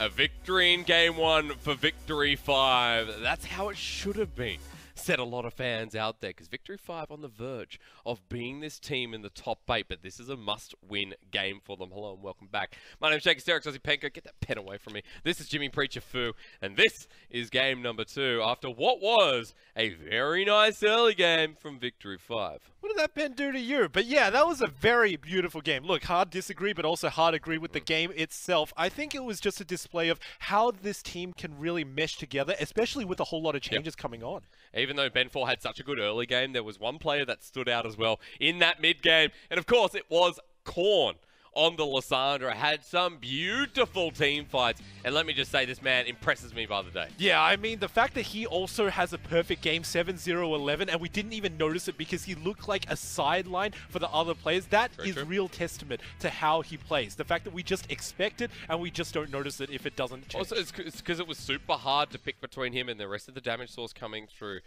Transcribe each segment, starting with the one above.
A victory in game 1 for Victory 5. That's how it should have been, said a lot of fans out there, because Victory 5 on the verge of being this team in the top 8, but this is a must-win game for them. Hello and welcome back. My name's Jake Hysterics, Aussie Penko. Get that pen away from me. This is Jimmy Preacher Fu, and this is game number 2 after what was a very nice early game from Victory 5. What did that pen do to you? But yeah, that was a very beautiful game. Look, hard disagree, but also hard agree with the game itself. I think it was just a display of how this team can really mesh together, especially with a whole lot of changes coming on. Even though Ben4 had such a good early game, there was one player that stood out as well in that mid game. And of course, it was Korn on the Lissandra. Had some beautiful team fights. And let me just say, this man impresses me by the day. Yeah, I mean, the fact that he also has a perfect game, 7-0-11, and we didn't even notice it because he looked like a sideline for the other players, that is real testament to how he plays. The fact that we just expect it and we just don't notice it if it doesn't change. Also, it's because it was super hard to pick between him and the rest of the damage source coming through.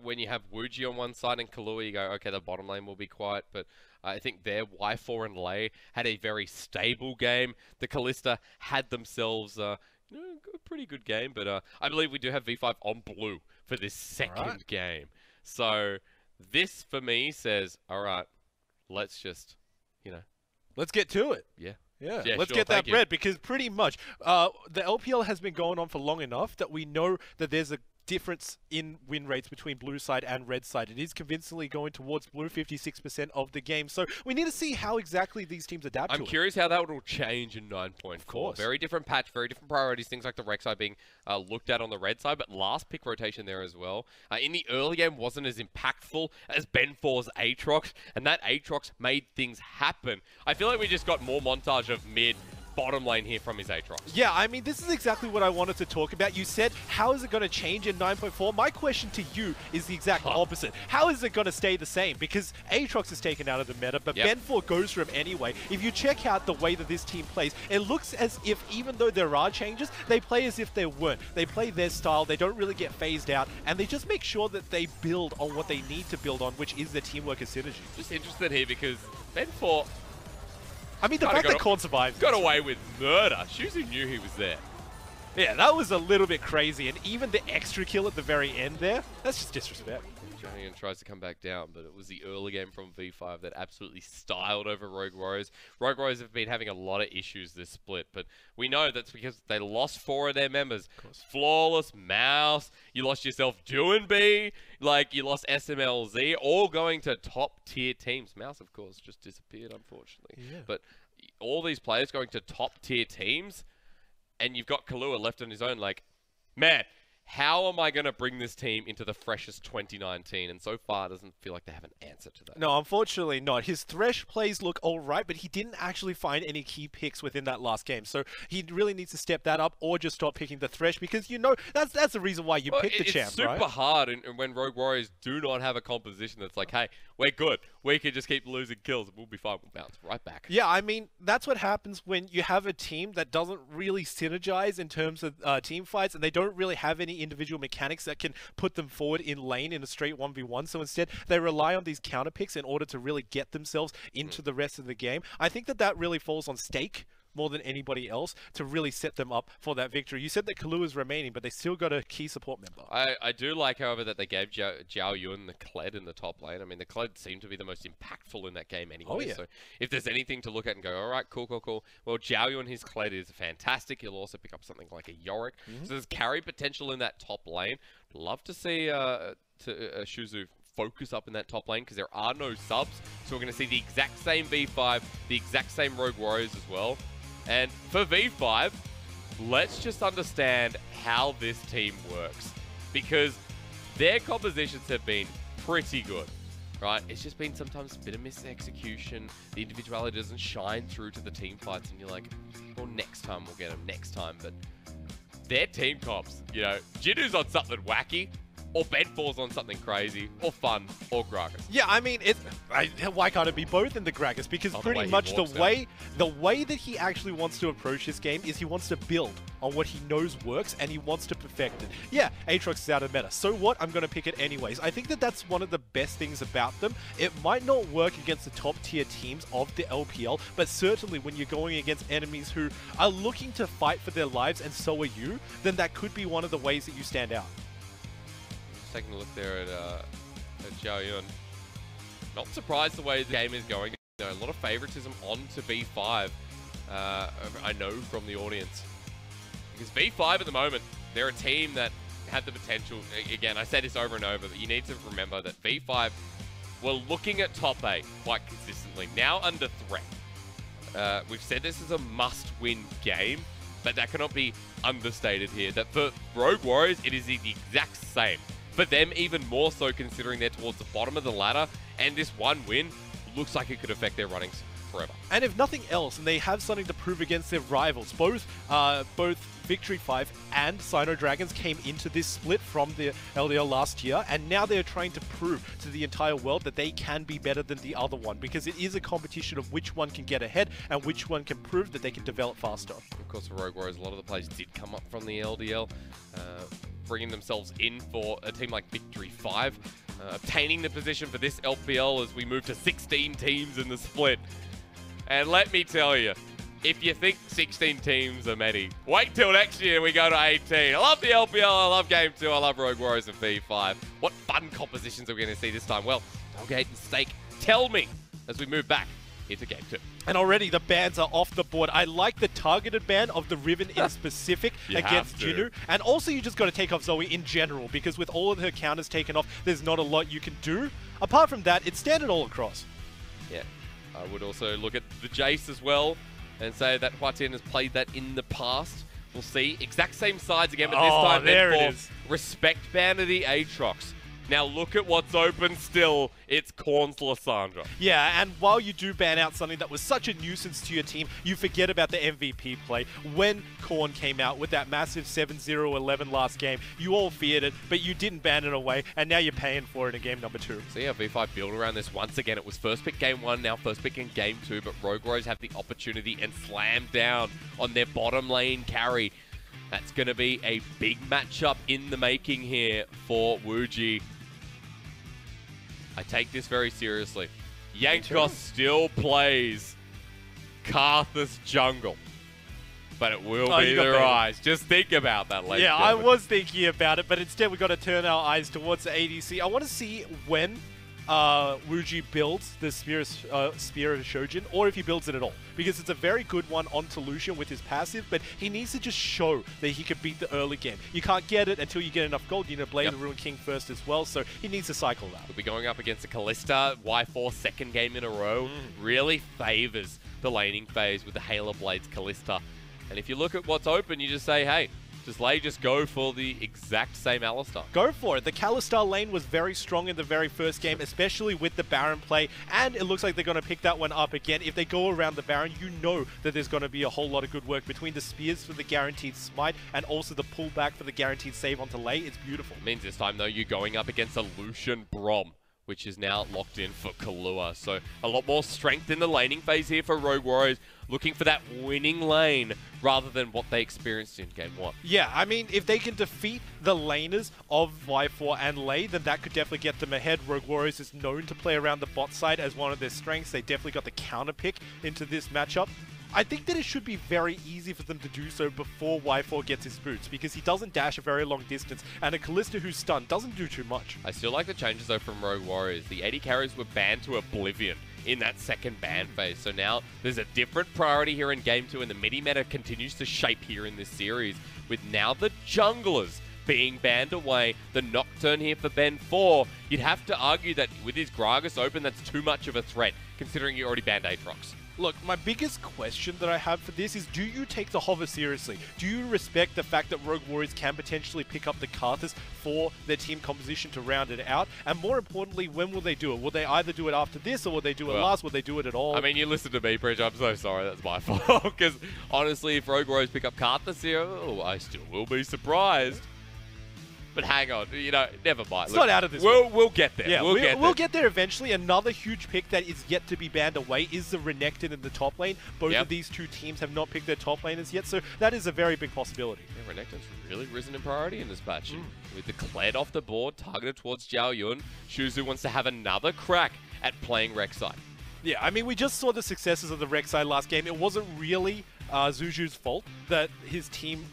When you have ZWuji on one side and Killua, you go, okay, the bottom lane will be quiet, but I think their Y4 and Lei had a very stable game. The Kalista had themselves a pretty good game, but I believe we do have V5 on blue for this second game. So this, for me, says, all right, let's just, let's get to it. Yeah. Yeah, yeah, let's sure, get that bread, because pretty much the LPL has been going on for long enough that we know that there's a difference in win rates between blue side and red side. It is convincingly going towards blue, 56% of the game. So we need to see how exactly these teams adapt to it. I'm curious how that will change in 9.4. Of course. Very different patch, very different priorities, things like the Rek'Sai being looked at on the red side, but last pick rotation there as well. In the early game wasn't as impactful as Ben4's Aatrox, and that Aatrox made things happen. I feel like we just got more montage of mid bottom lane here from his Aatrox. Yeah, I mean, this is exactly what I wanted to talk about. You said, how is it going to change in 9.4? My question to you is the exact opposite. How is it going to stay the same? Because Aatrox is taken out of the meta, but Ben4 goes for him anyway. If you check out the way that this team plays, it looks as if, even though there are changes, they play as if there weren't. They play their style, they don't really get phased out, and they just make sure that they build on what they need to build on, which is their teamwork and synergy. Just interested here because Ben4... I mean, the fact that Korn survived. Got away with murder. Xuzhu knew he was there. Yeah, that was a little bit crazy. And even the extra kill at the very end there, that's just disrespect. ZhaoYun tries to come back down, but it was the early game from V5 that absolutely styled over Rogue Warriors. Rogue Warriors have been having a lot of issues this split, but we know that's because they lost 4 of their members. Flawless, Mouse, you lost yourself Doinb, like you lost SMLZ, all going to top tier teams. Mouse, of course, just disappeared, unfortunately. Yeah. But all these players going to top tier teams, and you've got Killua left on his own, like, man, how am I going to bring this team into the freshest 2019? And so far, it doesn't feel like they have an answer to that. No, unfortunately not. His Thresh plays look all right, but he didn't actually find any key picks within that last game. So he really needs to step that up or just stop picking the Thresh, because that's the reason why you pick the champ, right? It's super hard and when Rogue Warriors do not have a composition that's like, hey, we're good. We can just keep losing kills and we'll be fine. We'll bounce right back. Yeah, I mean, that's what happens when you have a team that doesn't really synergize in terms of team fights, and they don't really have any individual mechanics that can put them forward in lane in a straight 1v1. So instead, they rely on these counter picks in order to really get themselves into the rest of the game. I think that really falls on Stake more than anybody else to really set them up for that victory. You said that Killua is remaining, but they still got a key support member. I do like, however, that they gave ZhaoYun the Kled in the top lane. I mean, the Kled seemed to be the most impactful in that game anyway. Oh, yeah. So if there's anything to look at and go, all right, cool. Well, ZhaoYun, his Kled is fantastic. He'll also pick up something like a Yorick. So there's carry potential in that top lane. Love to see Xuzhu focus up in that top lane because there are no subs. So we're going to see the exact same V5, the exact same Rogue Warriors as well. And for V5, let's just understand how this team works, because their compositions have been pretty good, right? It's just been sometimes a bit of mis-execution. The individuality doesn't shine through to the team fights, and you're like, well, next time we'll get them, next time. But their team comps, Jinoo's on something wacky, or Ben4's on something crazy, or fun, or Gragas. Yeah, I mean, why can't it be both in the Gragas? Because pretty much the way that he actually wants to approach this game is he wants to build on what he knows works and he wants to perfect it. Yeah, Aatrox is out of meta. So what? I'm going to pick it anyways. I think that that's one of the best things about them. It might not work against the top tier teams of the LPL, but certainly when you're going against enemies who are looking to fight for their lives and so are you, then that could be one of the ways that you stand out. Just taking a look there at ZhaoYun. Not surprised the way the game is going. You know, a lot of favoritism onto V5. I know from the audience. Because V5 at the moment, they're a team that had the potential. Again, I say this over and over, but you need to remember that V5 were looking at top 8 quite consistently. Now under threat. We've said this is a must-win game, but that cannot be understated here. That for Rogue Warriors, it is the exact same. For them, even more so considering they're towards the bottom of the ladder, and this one win looks like it could affect their runnings forever. And if nothing else, and they have something to prove against their rivals, both Victory 5 and Sino Dragons came into this split from the LDL last year, and now they're trying to prove to the entire world that they can be better than the other one, because it is a competition of which one can get ahead and which one can prove that they can develop faster. Of course, for Rogue Warriors, a lot of the players did come up from the LDL, bringing themselves in for a team like Victory 5, obtaining the position for this LPL as we move to 16 teams in the split. And let me tell you, if you think 16 teams are many, wait till next year we go to 18. I love the LPL, I love Game 2, I love Rogue Warriors and V5. What fun compositions are we going to see this time? Well, Tailgate and Stake, tell me as we move back into Game 2. And already the bans are off the board. I like the targeted ban of the Riven in specific against Jinoo. And also you just got to take off Zoe in general, because with all of her counters taken off, there's not a lot you can do. Apart from that, it's standard all across. Yeah. I would also look at the Jace as well and say that HuaTian has played that in the past. We'll see. Exact same sides again, but this time there it is. Respect ban of the Aatrox. Now look at what's open still. It's Khorne's Lissandra. Yeah, and while you do ban out something that was such a nuisance to your team, you forget about the MVP play. When Khorne came out with that massive 7-0-11 last game, you all feared it, but you didn't ban it away, and now you're paying for it in game number 2. So yeah, V5 build around this once again. It was first pick game 1, now first pick in game 2, but Rogue Warriors have the opportunity and slam down on their bottom lane carry. That's going to be a big matchup in the making here for ZWuji. I take this very seriously. Jankos still plays Karthus jungle, but it will be the Ryze. Just think about that, ladies. Yeah, I was thinking about it, but instead we've got to turn our eyes towards the ADC. I want to see when ZWuji builds the Spear of Shojin, or if he builds it at all. Because it's a very good one onto Lucian with his passive, but he needs to just show that he can beat the early game. You can't get it until you get enough gold. You need to Blade the Ruined King first as well, so he needs to cycle that. We'll be going up against a Kalista. Y4 second game in a row really favors the laning phase with the Halo Blades Kalista. And if you look at what's open, you just say, hey, just go for the exact same Alistar. Go for it. The Kalista lane was very strong in the very first game, especially with the Baron play, and it looks like they're going to pick that one up again. If they go around the Baron, you know that there's going to be a whole lot of good work between the spears for the guaranteed smite and also the pullback for the guaranteed save onto lane. It's beautiful. It means this time, though, you're going up against a Lucian Braum, which is now locked in for Killua. So a lot more strength in the laning phase here for Rogue Warriors, looking for that winning lane rather than what they experienced in Game 1. Yeah, I mean, if they can defeat the laners of Y4 and Lei, then that could definitely get them ahead. Rogue Warriors is known to play around the bot side as one of their strengths. They definitely got the counter pick into this matchup. I think that it should be very easy for them to do so before Y4 gets his boots, because he doesn't dash a very long distance, and a Kalista who's stunned doesn't do too much. I still like the changes, though, from Rogue Warriors. The AD carries were banned to oblivion in that second ban phase, so now there's a different priority here in Game 2, and the midi-meta continues to shape here in this series, with now the junglers being banned away. The Nocturne here for Ben 4. You'd have to argue that with his Gragas open, that's too much of a threat, considering you already banned Aatrox. Look, my biggest question that I have for this is, do you take the hover seriously? Do you respect the fact that Rogue Warriors can potentially pick up the Karthus for their team composition to round it out? And more importantly, when will they do it? Will they either do it after this, or will they do it last? Will they do it at all? I mean, you listen to me, Bridge. I'm so sorry. That's my fault. Because honestly, if Rogue Warriors pick up Karthus here, I still will be surprised. But hang on, you know, never mind. It's not out of this. We'll get there. Yeah, we'll get there eventually. Another huge pick that is yet to be banned away is the Renekton in the top lane. Both of these two teams have not picked their top laners yet, so that is a very big possibility. Yeah, Renekton's really risen in priority in this match. With the Kled off the board, targeted towards ZhaoYun, Xuzhu wants to have another crack at playing Rek'Sai. Yeah, I mean, we just saw the successes of the Rek'Sai last game. It wasn't really Xuzhu's fault that his team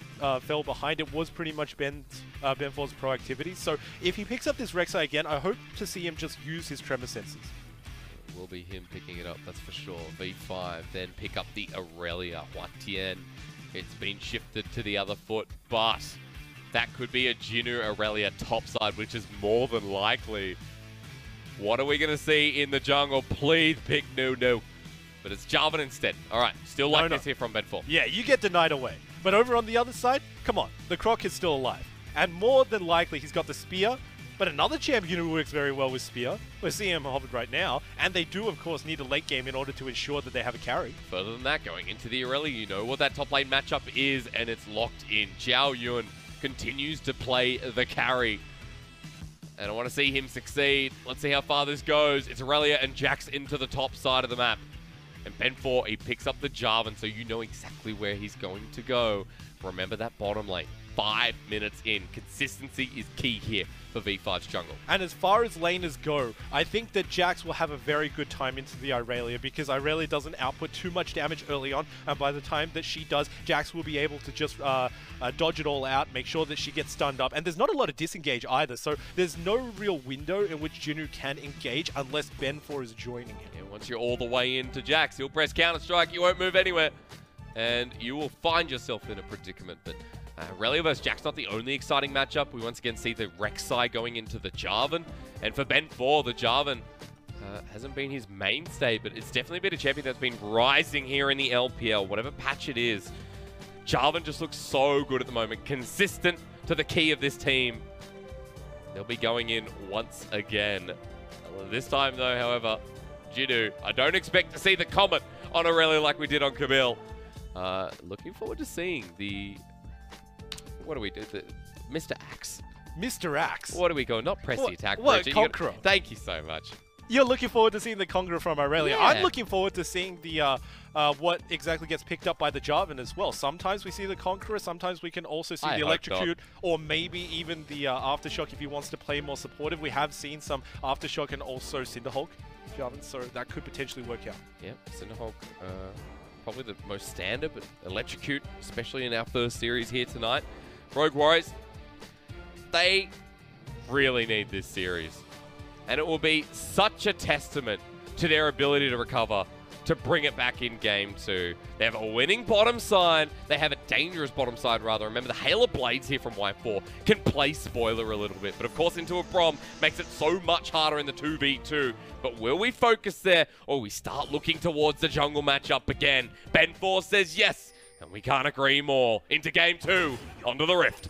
fell behind. It was pretty much Ben4's proactivity. So if he picks up this Rek'Sai again, I hope to see him just use his tremor senses. It will be him picking it up, that's for sure. V5, then pick up the Irelia. HuaTian, it's been shifted to the other foot, but that could be a Jinoo Irelia topside, which is more than likely. What are we going to see in the jungle? Please pick No. But it's Jarvan instead. All right, still like this here from Ben4. Yeah, you get denied away. But over on the other side, come on, the Croc is still alive. And more than likely, he's got the Spear, but another champion who works very well with Spear. We're seeing him hovered right now, and they do, of course, need a late game in order to ensure that they have a carry. Further than that, going into the Irelia, you know what that top lane matchup is, and it's locked in. ZhaoYun continues to play the carry. And I want to see him succeed. Let's see how far this goes. It's Irelia and Jax into the top side of the map. And Ben4, he picks up the Jarvan, so you know exactly where he's going to go. Remember that bottom lane. 5 minutes in. Consistency is key here for V5's jungle. And as far as laners go, I think that Jax will have a very good time into the Irelia because Irelia doesn't output too much damage early on, and by the time that she does, Jax will be able to just dodge it all out, make sure that she gets stunned up, and there's not a lot of disengage either, so there's no real window in which Jinoo can engage unless Ben4 is joining him. Yeah, once you're all the way into Jax, he'll press Counter-Strike, you won't move anywhere, and you will find yourself in a predicament. But Irelia vs Jax not the only exciting matchup. We once again see the Rek'Sai going into the Jarvan. And for Ben4, the Jarvan hasn't been his mainstay, but it's definitely been a champion that's been rising here in the LPL, whatever patch it is. Jarvan just looks so good at the moment, consistent to the key of this team. They'll be going in once again. This time though, however, Jinoo, I don't expect to see the Comet on Irelia like we did on Camille. Looking forward to seeing the... What do we do? Mr. Axe. Mr. Axe? What do we go? Not press the attack. What? Conqueror. Thank you so much. You're looking forward to seeing the Conqueror from Irelia. Yeah. I'm looking forward to seeing the what exactly gets picked up by the Jarvan as well. Sometimes we see the Conqueror, sometimes we can also see the Electrocute, or maybe even the Aftershock if he wants to play more supportive. We have seen some Aftershock and also Cinderhulk Jarvan, so that could potentially work out. Yeah, Cinderhulk, probably the most standard, but Electrocute, especially in our first series here tonight. Rogue Warriors, they really need this series. And it will be such a testament to their ability to recover, to bring it back in Game 2. They have a winning bottom side. They have a dangerous bottom side, rather. Remember, the Hail of Blades here from Y4 can play spoiler a little bit. But, of course, into a Braum makes it so much harder in the 2v2. But will we focus there, or we start looking towards the jungle matchup again? Ben4 says yes. And we can't agree more. Into Game 2, onto the Rift.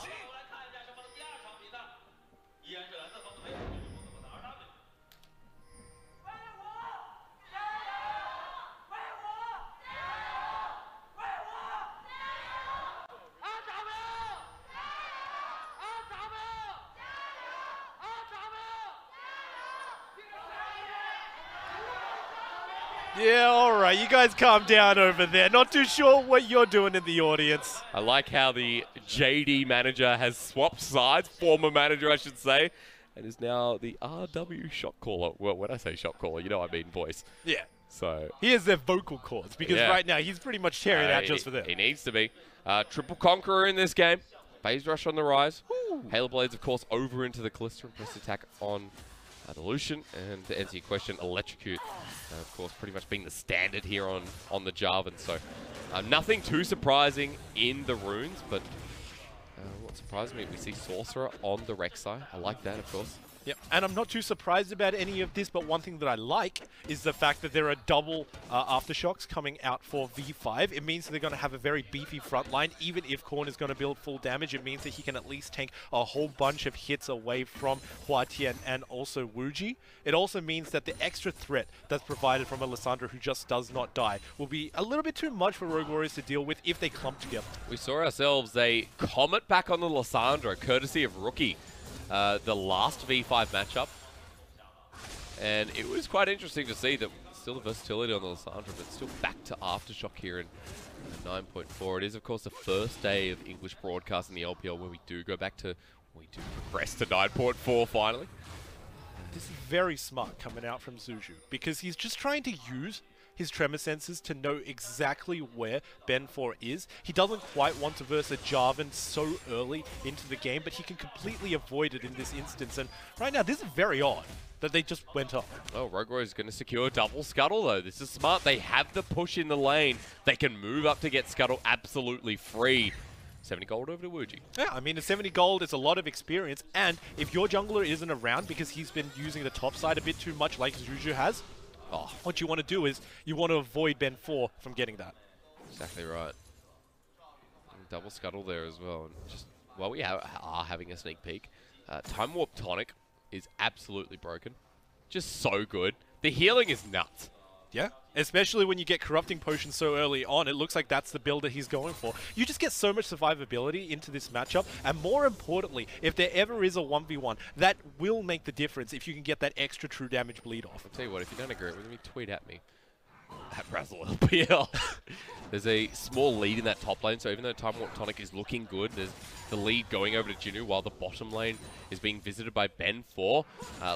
Yeah, alright, you guys calm down over there. Not too sure what you're doing in the audience. I like how the JD manager has swapped sides, former manager I should say, and is now the RW shot caller. Well, when I say shot caller, you know I mean voice. Yeah. So he has their vocal cords, because right now he's pretty much tearing out just for them. He needs to be. Triple Conqueror in this game. Phase Rush on the rise. Hail Blades, of course, over into the Kalista and press attack on the Lucian. And to answer your question, Electrocute, of course, pretty much being the standard here on the Jarvan. So nothing too surprising in the runes, but what surprised me, we see Sorcerer on the Rek'Sai. I like that, of course. Yep, and I'm not too surprised about any of this, but one thing that I like is the fact that there are double Aftershocks coming out for V5. It means that they're going to have a very beefy front line. Even if Korn is going to build full damage, it means that he can at least tank a whole bunch of hits away from HuaTian and also ZWuji. It also means that the extra threat that's provided from a Lissandra who just does not die will be a little bit too much for Rogue Warriors to deal with if they clump together. We saw ourselves a Comet back on the Lissandra, courtesy of Rookie. the last V5 matchup. And it was quite interesting to see that still the versatility on the Lissandra, but still back to Aftershock here in 9.4. It is, of course, the first day of English broadcast in the LPL where we do go back to, we do progress to 9.4 finally. This is very smart coming out from Xuzhu, because he's just trying to use his tremor sensors to know exactly where Ben4 is. He doesn't quite want to verse a Jarvan so early into the game, but he can completely avoid it in this instance. And right now, this is very odd that they just went up. Oh, Rogue Warrior is going to secure double Scuttle, though. This is smart. They have the push in the lane. They can move up to get Scuttle absolutely free. 70 gold over to ZWuji. Yeah, I mean, the 70 gold is a lot of experience, and if your jungler isn't around because he's been using the top side a bit too much like Xuzhu has, what you want to do is you want to avoid Ben4 from getting that. Exactly right. And double Scuttle there as well. And just while we are having a sneak peek, Time Warp Tonic is absolutely broken. Just so good. The healing is nuts. Yeah, especially when you get Corrupting Potion so early on. It looks like that's the build that he's going for. You just get so much survivability into this matchup, and more importantly, if there ever is a 1v1, that will make the difference if you can get that extra true damage bleed off. I'll tell you what, if you don't agree with me, tweet at me. At Razzle LPL. There's a small lead in that top lane, so even though Time Warp Tonic is looking good, there's the lead going over to Jinoo while the bottom lane is being visited by Ben4.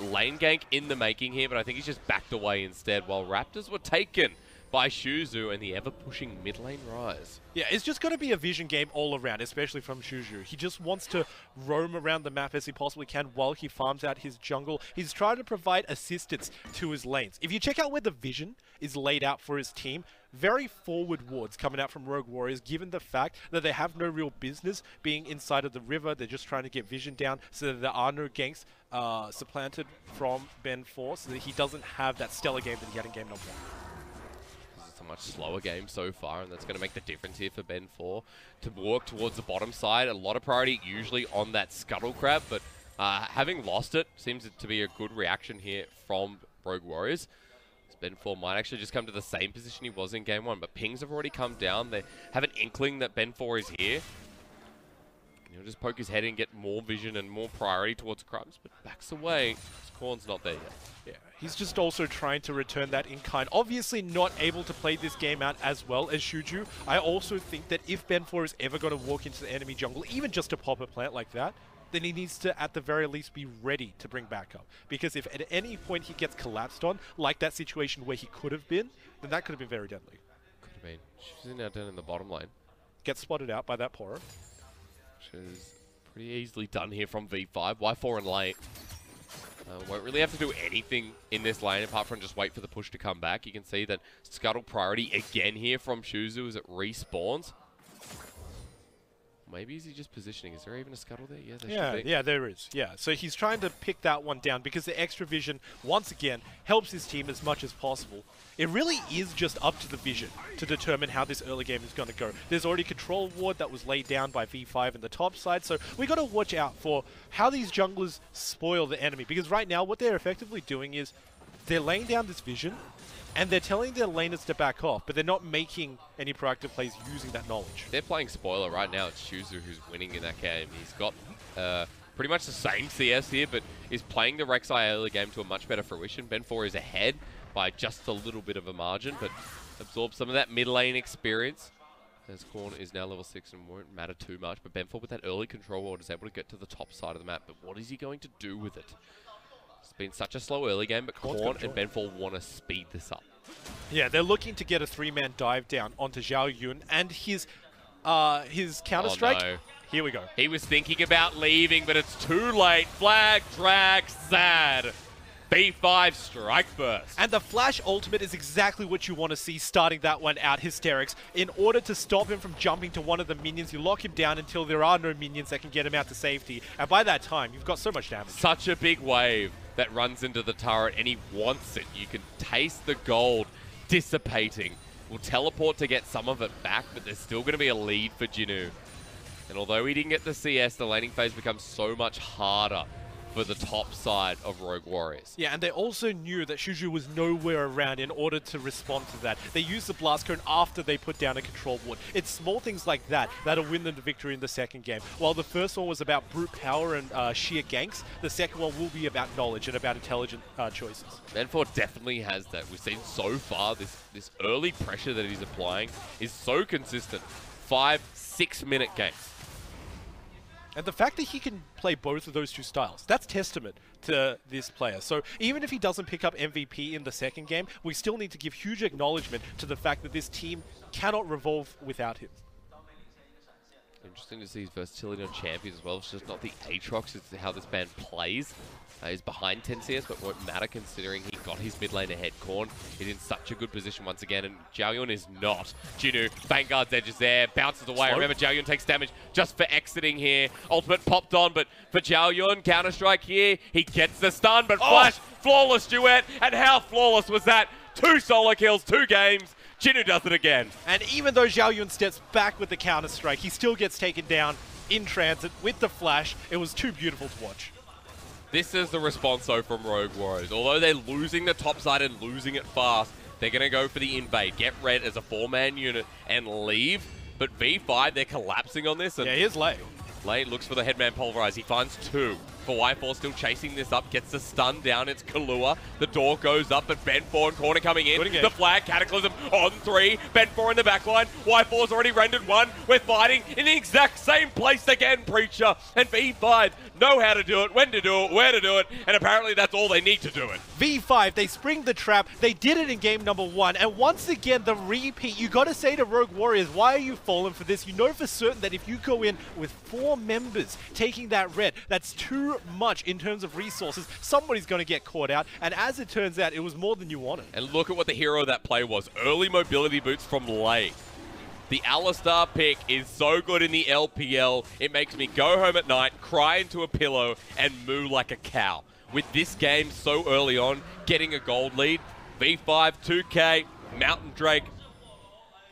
Lane gank in the making here, but I think he's just backed away instead while Raptors were taken by Xuzhu and the ever-pushing mid lane Ryze. Yeah, it's just going to be a vision game all around, especially from Xuzhu. He just wants to roam around the map as he possibly can while he farms out his jungle. He's trying to provide assistance to his lanes. If you check out where the vision is laid out for his team, very forward wards coming out from Rogue Warriors, given the fact that they have no real business being inside of the river. They're just trying to get vision down so that there are no ganks supplanted from Ben4, so that he doesn't have that stellar game that he had in game number 1. It's a much slower game so far, and that's going to make the difference here for Ben4 to work towards the bottom side. A lot of priority usually on that Scuttle Crab, but having lost it seems to be a good reaction here from Rogue Warriors. Ben4 might actually just come to the same position he was in game 1, but pings have already come down. They have an inkling that Ben4 is here. He'll just poke his head and get more vision and more priority towards Crumbs, but backs away. His Corn's not there yet. Yeah, he's just also trying to return that in kind. Obviously not able to play this game out as well as Xuzhu. I also think that if Ben4 is ever going to walk into the enemy jungle, even just to pop a plant like that, then he needs to, at the very least, be ready to bring back up. Because if at any point he gets collapsed on, like that situation where he could have been, then that could have been very deadly. Could have been. She's now down in the bottom lane. Gets spotted out by that Poro. Which is pretty easily done here from V5. Y4 in lane. Won't really have to do anything in this lane apart from just wait for the push to come back. You can see that Scuttle priority again here from Xuzhu as it respawns. Maybe is he just positioning? Is there even a Scuttle there? Yeah, there should be. Yeah, there is. Yeah, so he's trying to pick that one down because the extra vision, once again, helps his team as much as possible. It really is just up to the vision to determine how this early game is going to go. There's already control ward that was laid down by V5 in the top side, so we got to watch out for how these junglers spoil the enemy, because right now what they're effectively doing is they're laying down this vision and they're telling their laners to back off, but they're not making any proactive plays using that knowledge. They're playing spoiler right now. It's Xuzhu who's winning in that game. He's got pretty much the same CS here, but is playing the Rek'Sai early game to a much better fruition. Ben4 is ahead by just a little bit of a margin, but absorbs some of that mid lane experience. As Corn is now level 6 and won't matter too much, but Ben4 with that early control ward is able to get to the top side of the map. But what is he going to do with it? It's been such a slow early game, but Corn and Ben4 want to speed this up. Yeah, they're looking to get a 3-man dive down onto ZhaoYun and his Counter-Strike. Oh, no. Here we go. He was thinking about leaving, but it's too late. Flag, drag, sad. B5 strike burst. And the flash ultimate is exactly what you want to see starting that one out, Hysterics. In order to stop him from jumping to one of the minions, you lock him down until there are no minions that can get him out to safety. And by that time, you've got so much damage. Such a big wave that runs into the turret, and he wants it. You can taste the gold dissipating. Will teleport to get some of it back, but there's still going to be a lead for Jinoo. And although he didn't get the CS, the laning phase becomes so much harder for the top side of Rogue Warriors. Yeah, and they also knew that Xuzhu was nowhere around in order to respond to that. They used the blast cone after they put down a control ward. It's small things like that that'll win them the victory in the second game. While the first one was about brute power and sheer ganks, the second one will be about knowledge and about intelligent choices. Ben4 definitely has that. We've seen so far this early pressure that he's applying is so consistent. 5-6 minute games. And the fact that he can play both of those two styles, that's testament to this player. So even if he doesn't pick up MVP in the second game, we still need to give huge acknowledgement to the fact that this team cannot revolve without him. Interesting to see his versatility on champions as well. It's just not the Aatrox, it's how this band plays. He's behind 10 CS, but won't matter considering he got his mid lane ahead. Korn is in such a good position once again, and ZhaoYun is not. Jinoo, Vanguard's edge is there, bounces away. Slow. Remember, ZhaoYun takes damage just for exiting here. Ultimate popped on, but for ZhaoYun, Counter-Strike here. He gets the stun, but Flash, flawless duet. And how flawless was that? 2 solo kills, 2 games. Jinoo does it again. And even though ZhaoYun steps back with the Counter-Strike, he still gets taken down in transit with the Flash. It was too beautiful to watch. This is the response, though, from Rogue Warriors. Although they're losing the top side and losing it fast, they're going to go for the invade, get red as a 4-man unit, and leave. But V5, they're collapsing on this. And yeah, here's Lei. Lei looks for the headman pulverize. He finds 2. For Y4 still chasing this up, gets the stun down. It's Killua. The door goes up, but Ben4 and Corner coming in. The flag, Cataclysm on 3. Ben4 in the backline. Y4's already rendered 1. We're fighting in the exact same place again, Preacher. And V5 know how to do it, when to do it, where to do it, and apparently that's all they need to do it. V5, they spring the trap. They did it in game number 1. And once again, the repeat. You got to say to Rogue Warriors, why are you falling for this? You know for certain that if you go in with 4 members taking that red, that's too much in terms of resources. Somebody's going to get caught out, and as it turns out, it was more than you wanted. And look at what the hero of that play was. Early mobility boots from Lei. The Alistar pick is so good in the LPL, it makes me go home at night, cry into a pillow, and moo like a cow. With this game so early on, getting a gold lead, V5, 2K, Mountain Drake,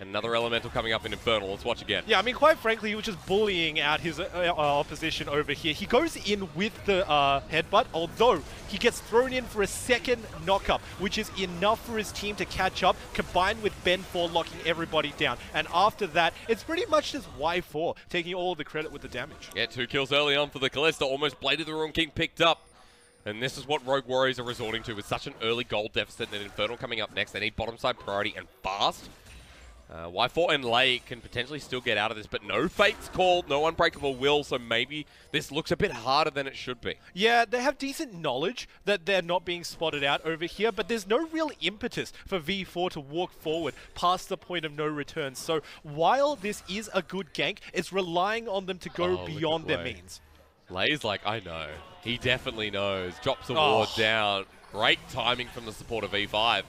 and another elemental coming up in Infernal. Let's watch again. Yeah, I mean, quite frankly, he was just bullying out his opposition over here. He goes in with the headbutt, although he gets thrown in for a second knockup, which is enough for his team to catch up, combined with Ben4 locking everybody down. And after that, it's pretty much just Y4 taking all the credit with the damage. Yeah, 2 kills early on for the Kalista. Almost Blade of the Ruin King picked up. And this is what Rogue Warriors are resorting to with such an early gold deficit and Infernal coming up next. They need bottom side priority and fast. Y4 and Lei can potentially still get out of this, but no fates called, no unbreakable will, so maybe this looks a bit harder than it should be. Yeah, they have decent knowledge that they're not being spotted out over here, but there's no real impetus for V4 to walk forward past the point of no return. So while this is a good gank, it's relying on them to go beyond their means. Lei's like, I know. He definitely knows. Drops a ward down. Great timing from the support of V5.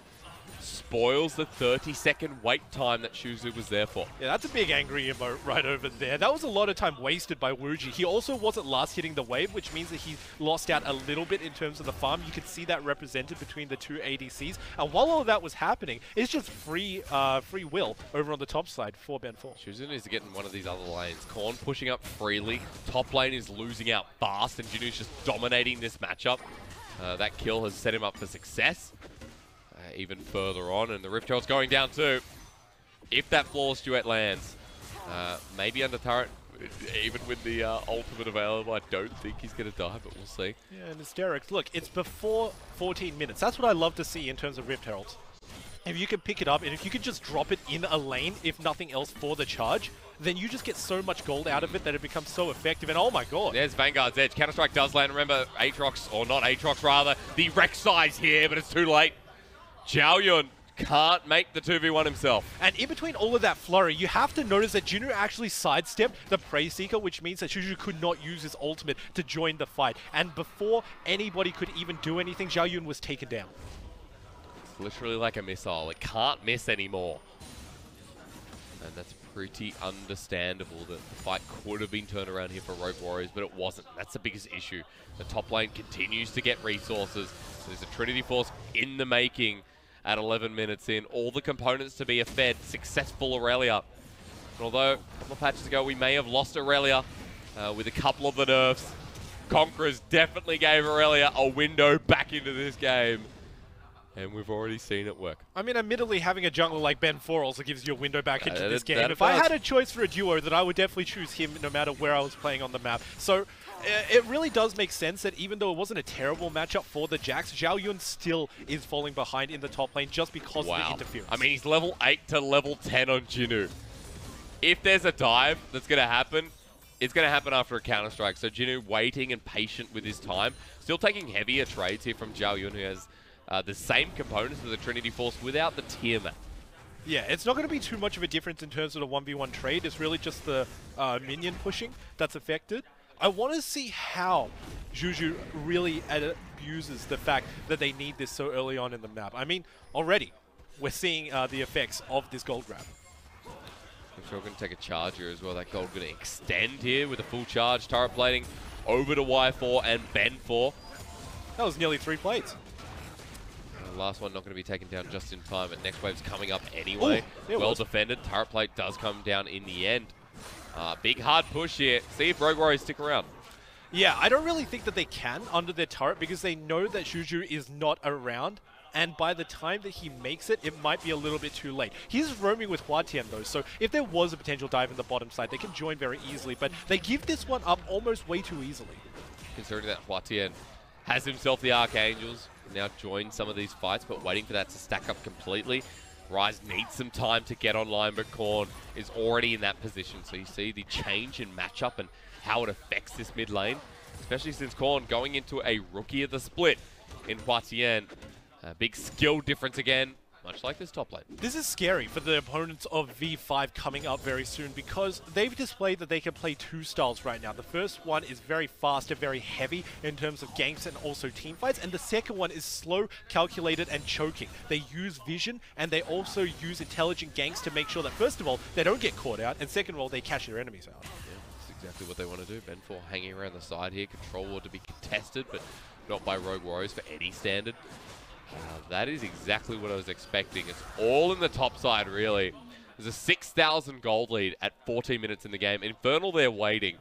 Spoils the 30-second wait time that Xuzhu was there for. Yeah, that's a big angry emote right over there. That was a lot of time wasted by ZWuji. He also wasn't last hitting the wave, which means that he lost out a little bit in terms of the farm. You could see that represented between the 2 ADCs. And while all of that was happening, it's just free will over on the top side for Ben4. Xuzhu needs to get in one of these other lanes. Korn pushing up freely. Top lane is losing out fast, and Jinoo's just dominating this matchup. That kill has set him up for success. Even further on, and the Rift Herald's going down too. If that flawless duet lands, maybe under turret, even with the ultimate available, I don't think he's going to die, but we'll see. Yeah, and it's Derek's. Look, it's before 14 minutes. That's what I love to see in terms of Rift Heralds. If you can pick it up, and if you can just drop it in a lane, if nothing else, for the charge, then you just get so much gold out of it that it becomes so effective, and oh my god. There's Vanguard's edge. Counter-Strike does land. Remember, Aatrox, or not Aatrox rather, the Rek'Sai's here, but it's too late. ZhaoYun can't make the 2v1 himself. And in between all of that flurry, you have to notice that Jinoo actually sidestepped the Prey Seeker, which means that Xuzhu could not use his ultimate to join the fight. And before anybody could even do anything, ZhaoYun was taken down. It's literally like a missile. It can't miss anymore. And that's pretty understandable that the fight could have been turned around here for Rogue Warriors, but it wasn't. That's the biggest issue. The top lane continues to get resources. There's a Trinity Force in the making. At 11 minutes in, all the components to be a fed, successful Irelia. And although a couple of patches ago we may have lost Irelia with a couple of the nerfs, Conquerors definitely gave Irelia a window back into this game. And we've already seen it work. I mean, admittedly, having a jungler like Ben4 also gives you a window back into this game. If does. I had a choice for a duo, then I would definitely choose him no matter where I was playing on the map. So it really does make sense that even though it wasn't a terrible matchup for the Jax, ZhaoYun still is falling behind in the top lane just because of the interference. I mean, he's level 8 to level 10 on Jinoo. If there's a dive that's going to happen, it's going to happen after a counter-strike. So Jinoo waiting and patient with his time. Still taking heavier trades here from ZhaoYun, who has the same components of the Trinity Force without the Tiamat. Yeah, it's not going to be too much of a difference in terms of the 1v1 trade. It's really just the minion pushing that's affected. I want to see how Xuzhu really abuses the fact that they need this so early on in the map. I mean, already we're seeing the effects of this gold grab. I'm sure we're going to take a charge here as well. That gold going to extend here with a full charge. Turret plating over to Y4 and Ben4. That was nearly 3 plates. Last one not going to be taken down just in time, but next wave's coming up anyway. Ooh, well defended. Turret plate does come down in the end. Big hard push here. See if Rogue Warriors stick around. Yeah, I don't really think that they can under their turret because they know that Xuzhu is not around. And by the time that he makes it, it might be a little bit too late. He's roaming with HuaTian though, so if there was a potential dive in the bottom side, they can join very easily. But they give this one up almost way too easily. Considering that HuaTian has himself the Archangels, now join some of these fights, but waiting for that to stack up completely. Ryze needs some time to get online, but Khorne is already in that position. So you see the change in matchup and how it affects this mid lane, especially since Khorne going into a rookie of the split in HuaTian. A big skill difference again, much like this top lane. This is scary for the opponents of V5 coming up very soon because they've displayed that they can play 2 styles right now. The first one is very fast and very heavy in terms of ganks and also team fights, and the second one is slow, calculated, and choking. They use vision, and they also use intelligent ganks to make sure that, first of all, they don't get caught out, and second of all, they catch their enemies out. Yeah, that's exactly what they want to do. Ben4 hanging around the side here, control war to be contested, but not by Rogue Warriors for any standard. That is exactly what I was expecting. It's all in the top side, really. There's a 6,000 gold lead at 14 minutes in the game. Infernal, they're waiting.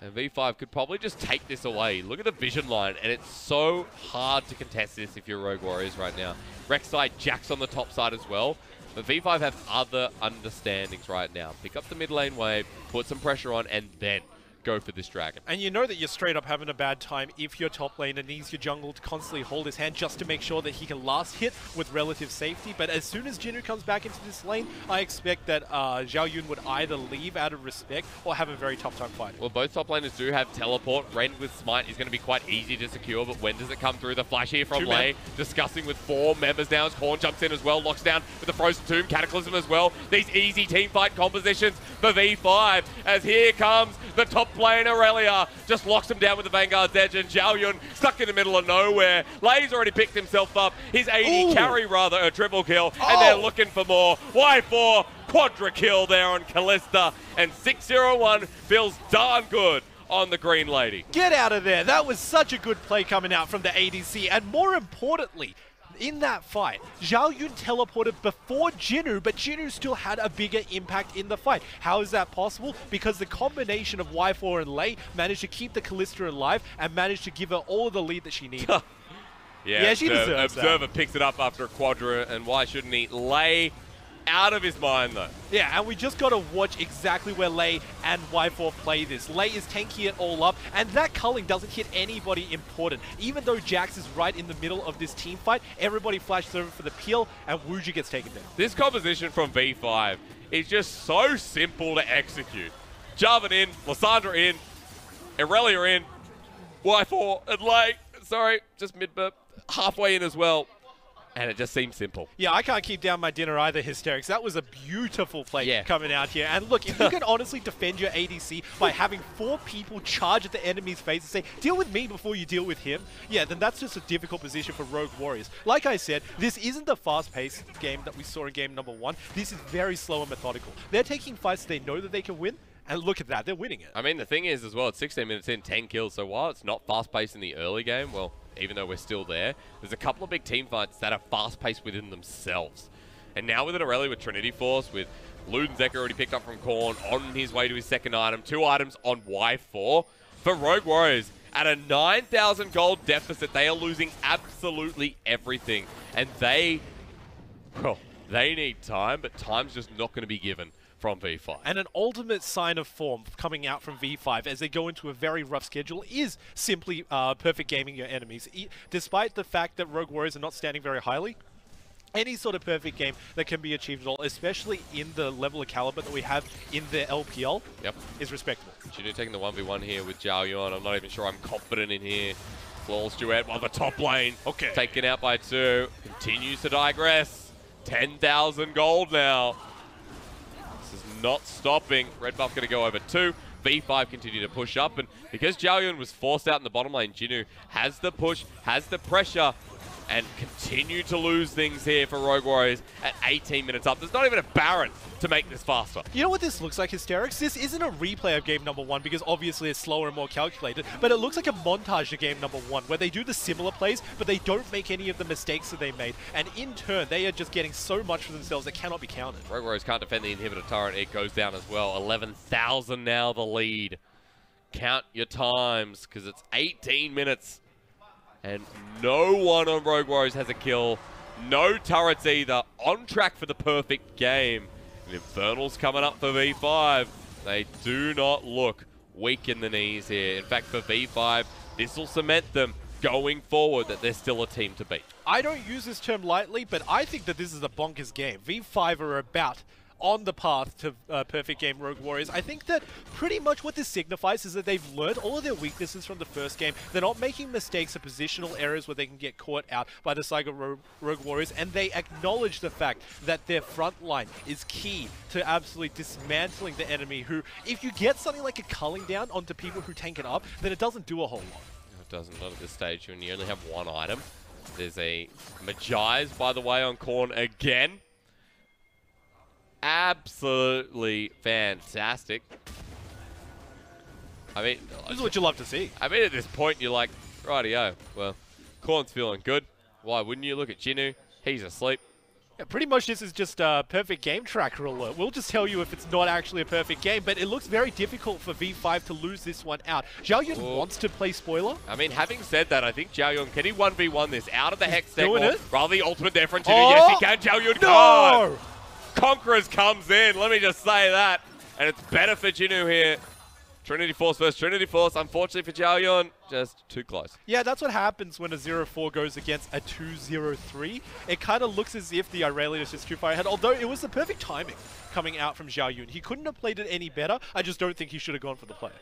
And V5 could probably just take this away. Look at the vision line, and it's so hard to contest this if you're Rogue Warriors right now. Rek'Sai, Jax on the top side as well. But V5 have other understandings right now. Pick up the mid lane wave, put some pressure on, and then go for this dragon. And you know that you're straight up having a bad time if your top laner needs your jungle to constantly hold his hand just to make sure that he can last hit with relative safety. But as soon as Jinoo comes back into this lane, I expect that ZhaoYun would either leave out of respect or have a very tough time fighting. Well, both top laners do have teleport. Rend with Smite is going to be quite easy to secure, but when does it come through? The flash here from Lei, discussing with 4 members now as Khorne jumps in as well, locks down with the Frozen Tomb, Cataclysm as well. These easy team fight compositions for V5 as here comes the top lane, Irelia, just locks him down with the Vanguard's Edge, and ZhaoYun stuck in the middle of nowhere. Lei's already picked himself up, his 80 carry rather, a triple kill, and they're looking for more. Y4, quadra kill there on Kalista, and 601 feels darn good on the Green Lady. Get out of there. That was such a good play coming out from the ADC, and more importantly, in that fight, ZhaoYun teleported before Jinoo, but Jinoo still had a bigger impact in the fight. How is that possible? Because the combination of Y4 and Lei managed to keep the Kalista alive and managed to give her all the lead that she needed. Yeah, she deserves that. Observer picks it up after a quadra, and why shouldn't he? Lei out of his mind, though. Yeah, and we just got to watch exactly where Lei and Y4 play this. Lei is tanking it all up, and that culling doesn't hit anybody important. Even though Jax is right in the middle of this team fight, everybody flashes over for the peel, and ZWuji gets taken down. This composition from V5 is just so simple to execute. Jarvan in, Lissandra in, Irelia in, Y4 and Lei, sorry, just mid-burp, halfway in as well. And it just seems simple. Yeah, I can't keep down my dinner either, Hysterics. That was a beautiful play coming out here. And look, if you can honestly defend your ADC by having 4 people charge at the enemy's face and say, deal with me before you deal with him, yeah, then that's just a difficult position for Rogue Warriors. Like I said, this isn't the fast-paced game that we saw in game number 1. This is very slow and methodical. They're taking fights they know that they can win, and look at that, they're winning it. I mean, the thing is as well, it's 16 minutes in, 10 kills, so while it's not fast-paced in the early game, well, even though we're still there, there's a couple of big team fights that are fast-paced within themselves. And now with an Irelia with Trinity Force, with Luden's already picked up from Khorne, on his way to his second item, 2 items on Y4, for Rogue Warriors. At a 9,000 gold deficit, they are losing absolutely everything. And they need time, but time's just not going to be given from V5. And an ultimate sign of form coming out from V5 as they go into a very rough schedule is simply perfect gaming your enemies. Despite the fact that Rogue Warriors are not standing very highly, any sort of perfect game that can be achievable, especially in the level of caliber that we have in the LPL, is respectable. Jinoo taking the 1v1 here with ZhaoYun. I'm not even sure I'm confident in here. Flawless duet while the top lane taken out by 2. Continues to digress. 10,000 gold now. This is not stopping. Red buff going to go over 2. V5 continue to push up, and because ZhaoYun was forced out in the bottom lane, Jinoo has the push, has the pressure, and continue to lose things here for Rogue Warriors at 18 minutes up. There's not even a Baron to make this faster. You know what this looks like, Hysterics? This isn't a replay of game number 1 because obviously it's slower and more calculated, but it looks like a montage of game number 1 where they do the similar plays, but they don't make any of the mistakes that they made. And in turn, they are just getting so much for themselves that cannot be counted. Rogue Warriors can't defend the inhibitor turret. It goes down as well. 11,000 now the lead. Count your times because it's 18 minutes. And no one on Rogue Warriors has a kill. No turrets either. On track for the perfect game. And Infernal's coming up for V5. They do not look weak in the knees here. In fact, for V5, this will cement them going forward that they're still a team to beat. I don't use this term lightly, but I think that this is a bonkers game. V5 are about on the path to perfect game Rogue Warriors. I think that pretty much what this signifies is that they've learned all of their weaknesses from the first game. They're not making mistakes or positional errors where they can get caught out by the side of Rogue Warriors, and they acknowledge the fact that their front line is key to absolutely dismantling the enemy, who, if you get something like a culling down onto people who tank it up, then it doesn't do a whole lot. It doesn't, not at this stage when you only have one item. There's a Magi's, by the way, on Khorne again. Absolutely fantastic. I mean, this is what you love to see. I mean, at this point, you're like, rightio, well, Khorne's feeling good. Why wouldn't you? Look at Jinoo. He's asleep. Yeah, pretty much this is just a perfect game tracker alert. We'll just tell you if it's not actually a perfect game, but it looks very difficult for V5 to lose this one out. ZhaoYun wants to play spoiler. I mean, having said that, I think ZhaoYun, can he 1v1 this out of the Hex deck? Doing it. Rather the ultimate there from Jinoo. Yes, he can. ZhaoYun can't. Conquerors comes in, let me just say that. And it's better for Jinoo here. Trinity Force versus Trinity Force. Unfortunately for ZhaoYun, just too close. Yeah, that's what happens when a 0-4 goes against a 2-0-3. It kind of looks as if the Irelia is just too far ahead, although it was the perfect timing coming out from ZhaoYun. He couldn't have played it any better. I just don't think he should have gone for the play.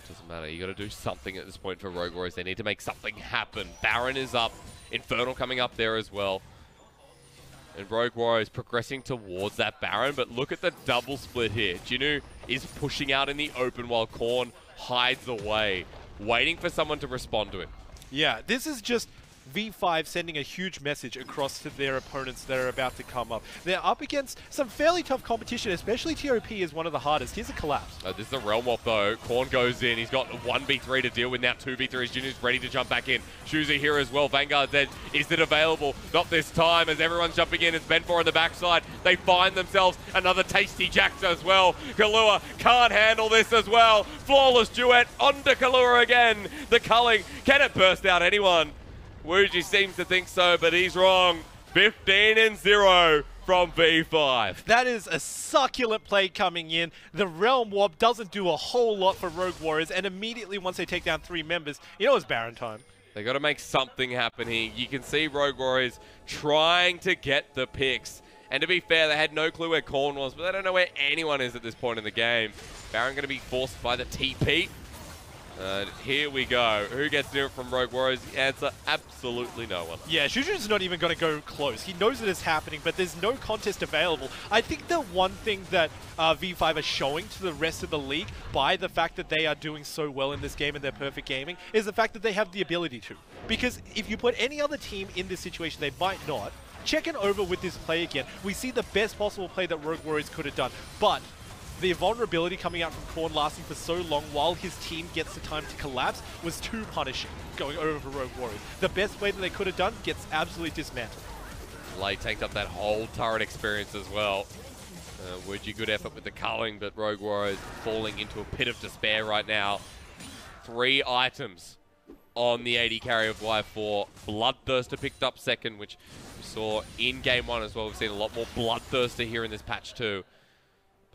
Doesn't matter. You got to do something at this point for Rogue Warriors. They need to make something happen. Baron is up. Infernal coming up there as well. And Rogue Warriors progressing towards that Baron, but look at the double split here. Jinoo is pushing out in the open while Khorne hides away, waiting for someone to respond to him. Yeah, this is just V5 sending a huge message across to their opponents that are about to come up. They're up against some fairly tough competition, especially TOP is one of the hardest. Here's a collapse. This is a Realm Warp though. Khorne goes in. He's got 1v3 to deal with now. 2v3 as Jinoo's ready to jump back in. Xuzhu here as well. Vanguard's edge. Is it available? Not this time as everyone's jumping in. It's Ben4 on the backside. They find themselves another tasty Jax as well. Killua can't handle this as well. Flawless duet onto Killua again. The culling. Can it burst out anyone? ZWuji seems to think so, but he's wrong. 15-0 from V5. That is a succulent play coming in. The Realm Warp doesn't do a whole lot for Rogue Warriors, and immediately once they take down 3 members, you know it's Baron time. They got to make something happen here. You can see Rogue Warriors trying to get the picks. And to be fair, they had no clue where Khorne was, but they don't know where anyone is at this point in the game. Baron going to be forced by the TP. Here we go. Who gets near it from Rogue Warriors? The answer, absolutely no one. Yeah, Xuzhu's not even going to go close. He knows it is happening, but there's no contest available. I think the one thing that V5 are showing to the rest of the league by the fact that they are doing so well in this game and they're perfect gaming is the fact that they have the ability to. Because if you put any other team in this situation, they might not. Checking over with this play again, we see the best possible play that Rogue Warriors could have done. But the vulnerability coming out from Khorne lasting for so long while his team gets the time to collapse was too punishing going over for Rogue Warriors. The best way that they could have done gets absolutely dismantled. Lay tanked up that whole turret experience as well. ZWuji good effort with the culling, but Rogue Warriors falling into a pit of despair right now. 3 items on the AD carry of Y4. Bloodthirster picked up second, which we saw in game 1 as well. We've seen a lot more Bloodthirster here in this patch too.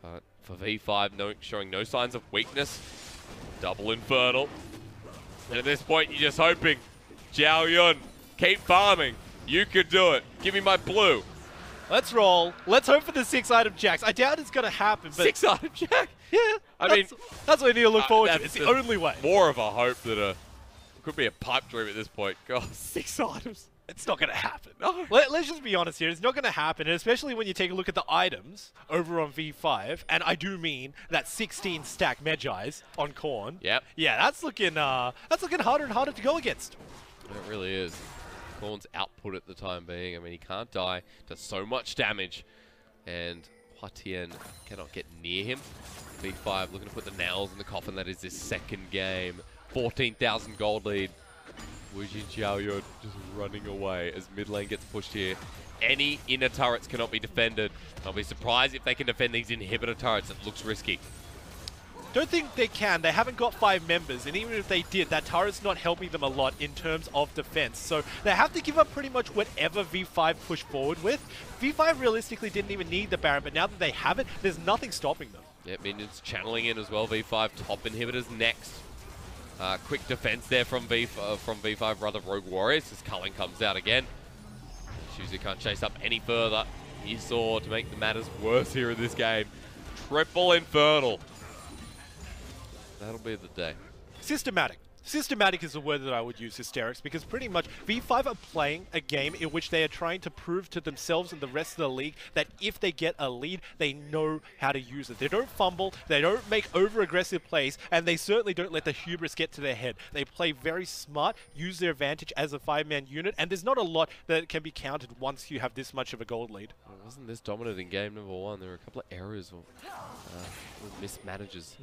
But for V5, showing no signs of weakness. Double Infernal. And at this point, you're just hoping, ZhaoYun, keep farming. You could do it. Give me my blue. Let's roll. Let's hope for the 6-item jacks. I doubt it's going to happen, but... 6-item jack? Yeah. I mean... That's what we need to look forward to. It's the only way. More of a hope that it could be a pipe dream at this point. God, 6 items. It's not going to happen. No. Let's just be honest here. It's not going to happen, and especially when you take a look at the items over on V5, and I do mean that 16-stack Medjais on Khorne. Yep. Yeah, that's looking harder and harder to go against. It really is. Khorne's output at the time being, I mean, he can't die, does so much damage, and HuaTian cannot get near him. V5 looking to put the nails in the coffin. That is his second game. 14,000 gold lead. ZWuji ZhaoYun just running away as mid lane gets pushed here. Any inner turrets cannot be defended. I'll be surprised if they can defend these inhibitor turrets. It looks risky. Don't think they can. They haven't got 5 members, and even if they did, that turret's not helping them a lot in terms of defense. So they have to give up pretty much whatever V5 push forward with. V5 realistically didn't even need the Baron, but now that they have it, there's nothing stopping them. Yeah, minions channeling in as well. V5 top inhibitors next. Quick defense there from V5 brother Rogue Warriors as Culling comes out again. Xuzhu can't chase up any further. He saw to make the matters worse here in this game. Triple Infernal. That'll be the day. Systematic. Systematic is the word that I would use, Hysterics, because pretty much V5 are playing a game in which they are trying to prove to themselves and the rest of the league that if they get a lead, they know how to use it. They don't fumble, they don't make over-aggressive plays, and they certainly don't let the hubris get to their head. They play very smart, use their advantage as a 5-man unit, and there's not a lot that can be counted once you have this much of a gold lead. Well, it wasn't this dominant in game number 1. There were a couple of errors or mismanages.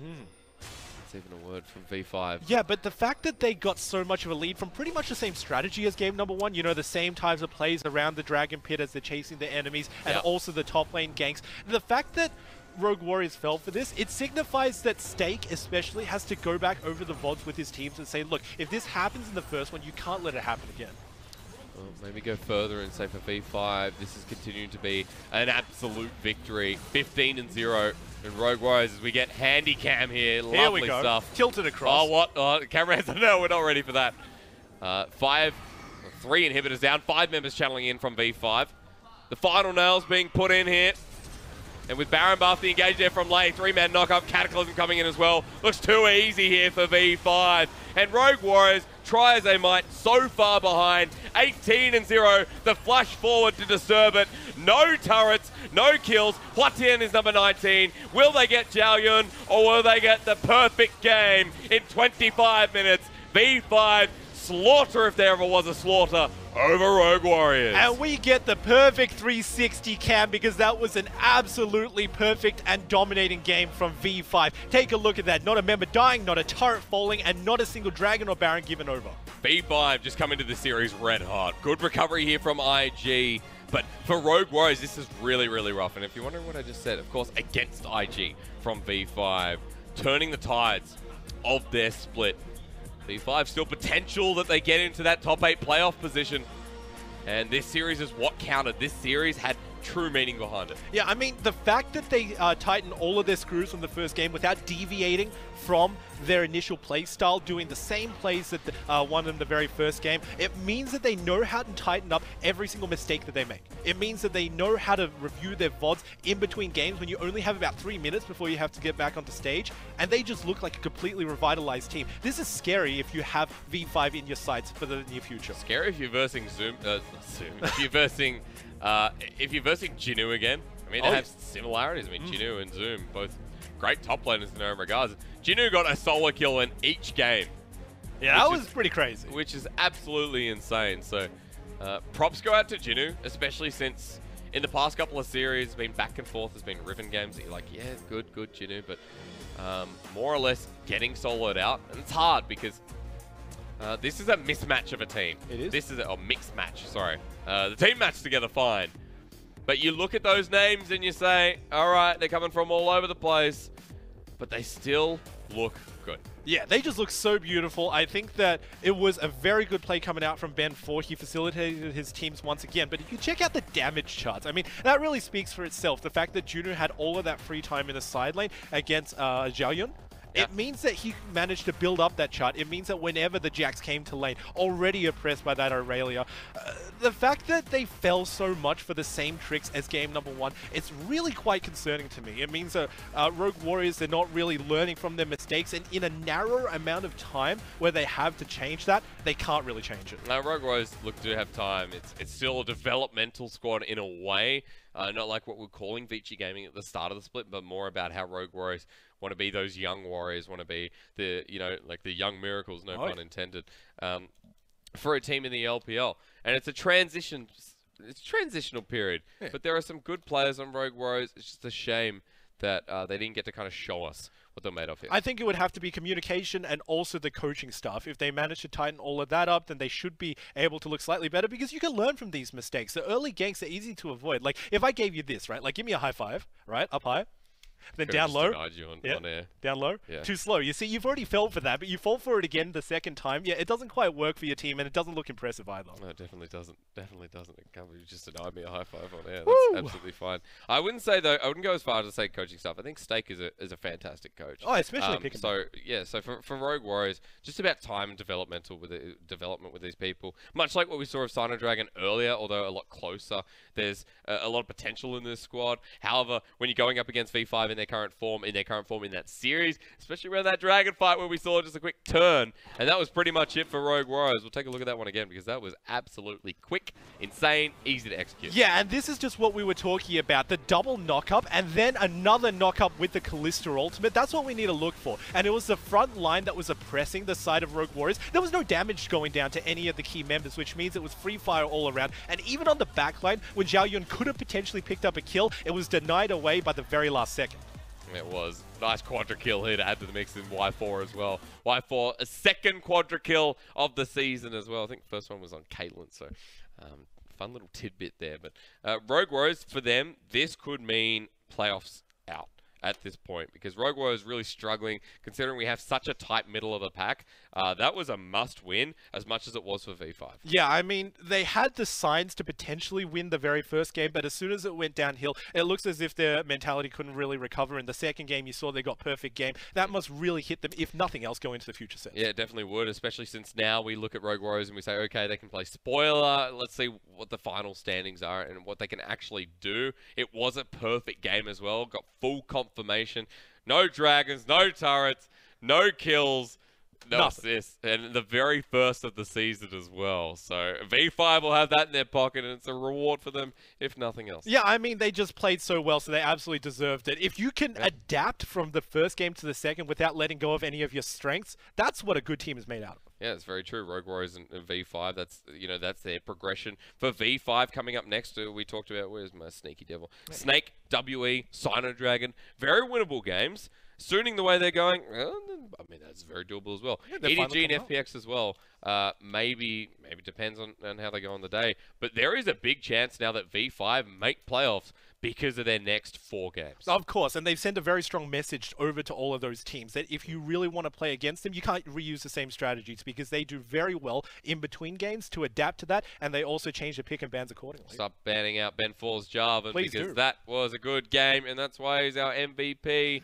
That's even a word from V5. Yeah, but the fact that they got so much of a lead from pretty much the same strategy as game number 1, you know, the same types of plays around the Dragon Pit as they're chasing the enemies, and also the top lane ganks. The fact that Rogue Warriors fell for this, it signifies that Stake especially has to go back over the VODs with his teams and say, look, if this happens in the first one, you can't let it happen again. Well, maybe go further and say for V5, this is continuing to be an absolute victory. 15-0. And Rogue Warriors, as we get handy cam here. Lovely we go. Stuff. Tilted across. Oh, what? Oh, the camera has no, we're not ready for that. 3 inhibitors down, 5 members channeling in from V5. The final nails being put in here. And with Baron buff, the engage there from lane. 3-man knock-up, Cataclysm coming in as well. Looks too easy here for V5. And Rogue Warriors, try as they might, so far behind. 18-0, the flash forward to disturb it. No turrets, no kills. HuaTian is number 19. Will they get ZhaoYun, or will they get the perfect game in 25 minutes? V5 slaughter, if there ever was a slaughter, over Rogue Warriors. And we get the perfect 360 cam because that was an absolutely perfect and dominating game from V5. Take a look at that. Not a member dying, not a turret falling, and not a single Dragon or Baron given over. V5 just come into the series red hot. Good recovery here from IG. But for Rogue Warriors, this is really, really rough. And if you're wondering what I just said, of course, against IG from V5, turning the tides of their split. V5 still potential that they get into that top 8 playoff position. And this series is what counted. This series had true meaning behind it. Yeah, I mean, the fact that they tightened all of their screws from the first game without deviating from their initial play style, doing the same plays that won them the very first game, it means that they know how to tighten up every single mistake that they make. It means that they know how to review their VODs in between games when you only have about 3 minutes before you have to get back onto stage, and they just look like a completely revitalized team. This is scary if you have V5 in your sights for the near future. Scary if you're versing if you're versing Jinoo again. I mean, they have similarities. I mean, Jinoo and Zoom, both great top laners in their own regards. Jinoo got a solo kill in each game. Yeah, that was pretty crazy. Which is absolutely insane. So, props go out to Jinoo, especially since in the past couple of series, it's been back and forth. There's been Riven games that you're like, yeah, good Jinoo, but more or less getting soloed out. And it's hard because this is a mismatch of a team. It is? This is a mixed match, sorry. The team matched together fine. But you look at those names and you say, all right, they're coming from all over the place. But they still look good. Yeah, they just look so beautiful. I think that it was a very good play coming out from Ben 4. He facilitated his teams once again. But if you check out the damage charts, I mean, that really speaks for itself. The fact that Jinoo had all of that free time in the side lane against ZhaoYun. It means that he managed to build up that chart. It means that whenever the Jax came to lane, already oppressed by that Irelia, the fact that they fell so much for the same tricks as game number 1, it's really quite concerning to me. It means that Rogue Warriors, they're not really learning from their mistakes, and in a narrow amount of time where they have to change that, they can't really change it. Now, Rogue Warriors look to have time. It's still a developmental squad in a way, not like what we're calling ZWuji Gaming at the start of the split, but more about how Rogue Warriors want to be those young warriors, want to be the, you know, like the young miracles, no pun intended, for a team in the LPL. And it's a transitional period, but there are some good players on Rogue Warriors. It's just a shame that they didn't get to kind of show us what they're made of here. I think it would have to be communication and also the coaching staff. If they manage to tighten all of that up, then they should be able to look slightly better, because you can learn from these mistakes. The early ganks are easy to avoid. Like, if I gave you this, right? Like, give me a high five, right? Up high. Then down low. On air. Down low. Yeah. Too slow. You see, you've already fell for that, but you fall for it again the second time. Yeah, it doesn't quite work for your team, and it doesn't look impressive either. No, it definitely doesn't. Definitely doesn't. It can't be just denied me a high five on air. That's absolutely fine. I wouldn't say, though, I wouldn't go as far as to say coaching staff. I think Steak is a fantastic coach. Oh, especially picking. So yeah, so for Rogue Warriors, just about time and development with these people. Much like what we saw of Sign of Dragon earlier, although a lot closer. There's a lot of potential in this squad. However, when you're going up against V5 in their current form in that series, especially around that Dragon fight where we saw just a quick turn, and that was pretty much it for Rogue Warriors. We'll take a look at that one again, because that was absolutely quick, insane, easy to execute. Yeah, and this is just what we were talking about, the double knock-up, and then another knock-up with the Kalista ultimate. That's what we need to look for. And it was the front line that was oppressing the side of Rogue Warriors. There was no damage going down to any of the key members, which means it was free fire all around. And even on the back line, when ZhaoYun could have potentially picked up a kill, it was denied away by the very last second. It was. Nice quadra kill here to add to the mix in Y4 as well. Y4, a second quadra kill of the season as well. I think the first one was on Caitlyn, so fun little tidbit there. But Rogue Warriors, for them, this could mean playoffs out at this point, because Rogue Warriors is really struggling, considering we have such a tight middle of the pack. That was a must-win as much as it was for V5. Yeah, I mean, they had the signs to potentially win the very first game, but as soon as it went downhill, it looks as if their mentality couldn't really recover. In the second game, you saw they got perfect game. That must really hit them, if nothing else, go into the future sets. Yeah, it definitely would, especially since now we look at Rogue Warriors and we say, okay, they can play spoiler. Let's see what the final standings are and what they can actually do. It was a perfect game as well. Got full confirmation. No dragons, no turrets, no kills. No assists, and the very first of the season as well. So V5 will have that in their pocket, and it's a reward for them, if nothing else. Yeah, I mean, they just played so well, so they absolutely deserved it. If you can adapt from the first game to the second without letting go of any of your strengths, that's what a good team is made out of. Yeah, it's very true. Rogue Warriors and V5, that's, you know, that's their progression. For V5 coming up next, we talked about, where's my sneaky devil? Snake, WE, Sino Dragon, very winnable games. Sooning the way they're going, well, I mean, that's very doable as well. Yeah, EDG and FPX as well. Maybe depends on how they go on the day. But there is a big chance now that V5 make playoffs because of their next 4 games. Of course, and they've sent a very strong message over to all of those teams that if you really want to play against them, you can't reuse the same strategies, because they do very well in between games to adapt to that, and they also change the pick and bans accordingly. Stop banning out Ben 4's Jarvan, because that was a good game, and that's why he's our MVP.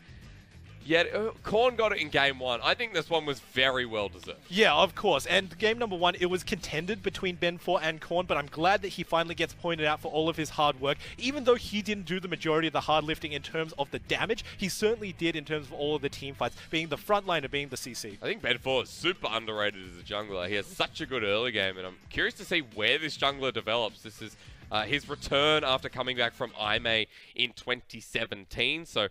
Yet, Korn got it in game 1. I think this one was very well deserved. Yeah, of course. And game number 1, it was contended between Ben 4 and Korn, but I'm glad that he finally gets pointed out for all of his hard work. Even though he didn't do the majority of the hard lifting in terms of the damage, he certainly did in terms of all of the team fights, being the frontliner, being the CC. I think Ben 4 is super underrated as a jungler. He has such a good early game, and I'm curious to see where this jungler develops. This is his return after coming back from IMA in 2017, so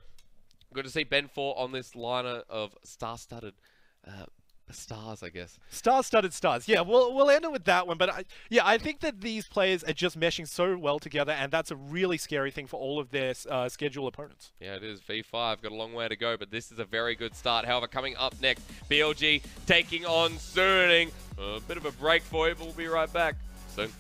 good to see Ben 4 on this liner of star-studded stars, I guess. Star-studded stars. Yeah, we'll end it with that one. But I think that these players are just meshing so well together, and that's a really scary thing for all of their schedule opponents. Yeah, it is. V5 got a long way to go, but this is a very good start. However, coming up next, BLG taking on Suning. A bit of a break for you, but we'll be right back soon.